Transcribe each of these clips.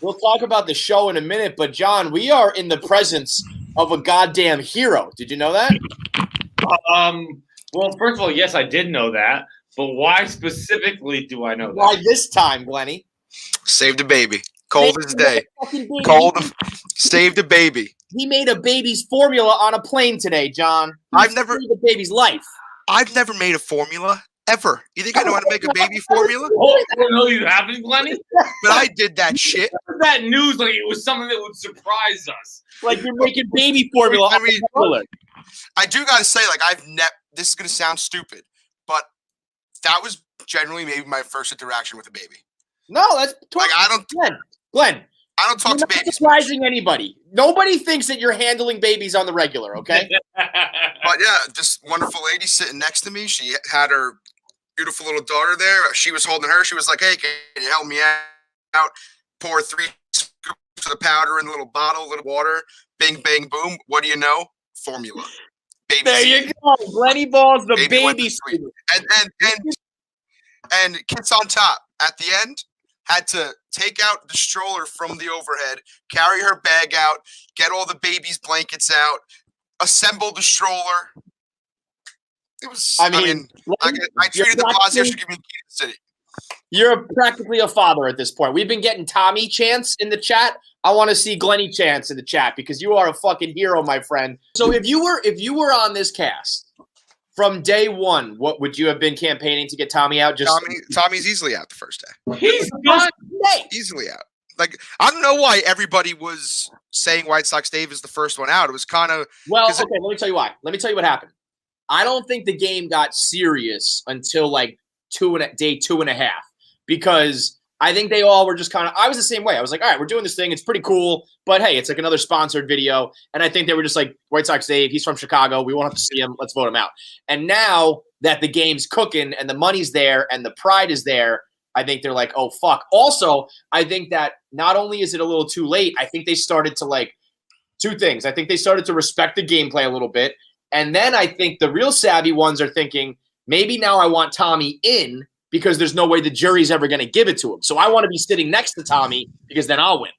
We'll talk about the show in a minute, but John, we are in the presence of a goddamn hero. Did you know that? Well, first of all, yes, I did know that, but why specifically do I know that? Why this time, Glenny? Saved a baby. Cold as day. Cold. Saved a baby. He made a baby's formula on a plane today, John. I've never saved a baby's life. I've never made a formula ever. You think I know how to make a baby formula? Oh, no, you haven't, Glenny? But I did that shit. That news like it was something that would surprise us. Like you're making baby formula. I mean, I do gotta say, like this is gonna sound stupid, but that was generally maybe my first interaction with a baby. No, that's like I don't. Glenn. I don't talk to babies. Surprising anybody. Nobody thinks that you're handling babies on the regular, okay? But yeah, this wonderful lady sitting next to me. She had her beautiful little daughter there. She was holding her. She was like, "Hey, can you help me out? Pour 3 scoops of the powder in a little bottle, a little water. Bing, bang, boom. What do you know? Formula. Baby there seed. You go. Glenny Balls, the baby seed. And kiss on top. At the end, had to take out the stroller from the overhead, carry her bag out, get all the baby's blankets out, assemble the stroller. It was, I treated the Blasio should give me the key to the city. You're practically a father at this point. We've been getting Tommy Chance in the chat. I want to see Glenny Chance in the chat because you are a fucking hero, my friend. So if you were on this cast from day one, what would you have been campaigning to get Tommy out? Tommy's easily out the first day. He's done. Easily out. Like, I don't know why everybody was saying White Sox Dave is the first one out. It was kind of okay. Let me tell you why. Let me tell you what happened. I don't think the game got serious until like day 2.5 because I think they all were just kind of. I was the same way. I was like, all right, we're doing this thing. It's pretty cool, but hey, it's like another sponsored video. And I think they were just like, White Sox Dave, he's from Chicago. We won't have to see him. Let's vote him out. And now that the game's cooking and the money's there and the pride is there, I think they're like, oh, fuck. Also, I think that not only is it a little too late, I think they started to like two things. I think they started to respect the gameplay a little bit. And then I think the real savvy ones are thinking, maybe now I want Tommy in because there's no way the jury's ever going to give it to him. So I want to be sitting next to Tommy because then I'll win.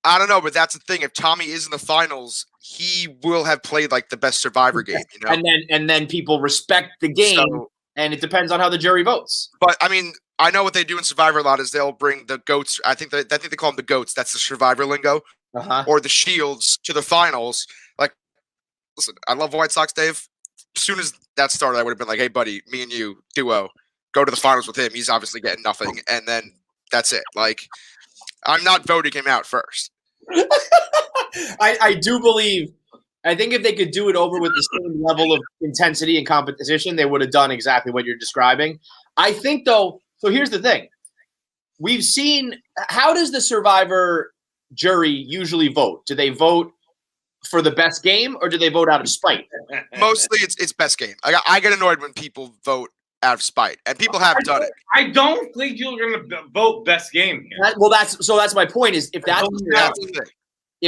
I don't know, but that's the thing. If Tommy is in the finals, he will have played like the best Survivor game, you know? And then people respect the game, and it depends on how the jury votes. But I mean, I know what they do in Survivor a lot is they'll bring the goats. I think they call them the goats. That's the Survivor lingo, or the shields to the finals. Like, listen, I love White Sox Dave. As soon as that started, I would have been like, hey, buddy, me and you, duo, go to the finals with him. He's obviously getting nothing. And then that's it. Like, I'm not voting him out first. I do believe, I think if they could do it over with the same level of intensity and competition, they would have done exactly what you're describing. I think, though, so here's the thing. We've seen, how does the Survivor jury usually vote? Do they vote for the best game or do they vote out of spite? Mostly it's best game. I get annoyed when people vote out of spite, and people have done it. I don't think you're going to vote best game here. That's my point is if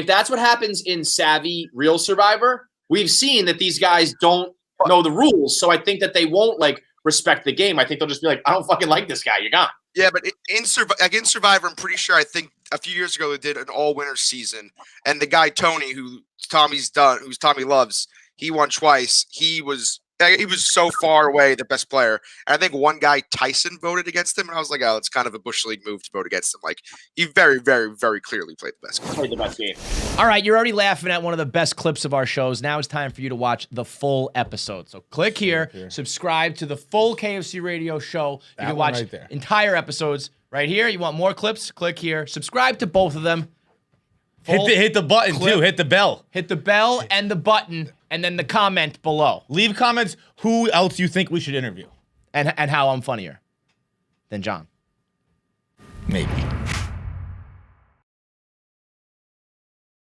that's what happens in Savvy Real Survivor, we've seen that these guys don't know the rules. So I think that they won't like respect the game. I think they'll just be like, I don't fucking like this guy. You're gone. Yeah, but against Survivor, I'm pretty sure. I think a few years ago they did an all-winner season, and the guy Tony, who Tommy loves, he won twice. He was so far away the best player. And I think one guy, Tyson, voted against him, and I was like, oh, it's kind of a Bush League move to vote against him. Like, he very, very, very clearly played the best game. Played the best game. All right, you're already laughing at one of the best clips of our shows. Now it's time for you to watch the full episode. So click here, subscribe to the full KFC Radio show. You can watch entire episodes right here. You want more clips? Click here. Subscribe to both of them. Hit the button, too. Hit the bell. Hit the bell and the button, and then the comment below. Leave comments who else you think we should interview. And how I'm funnier than John. Maybe.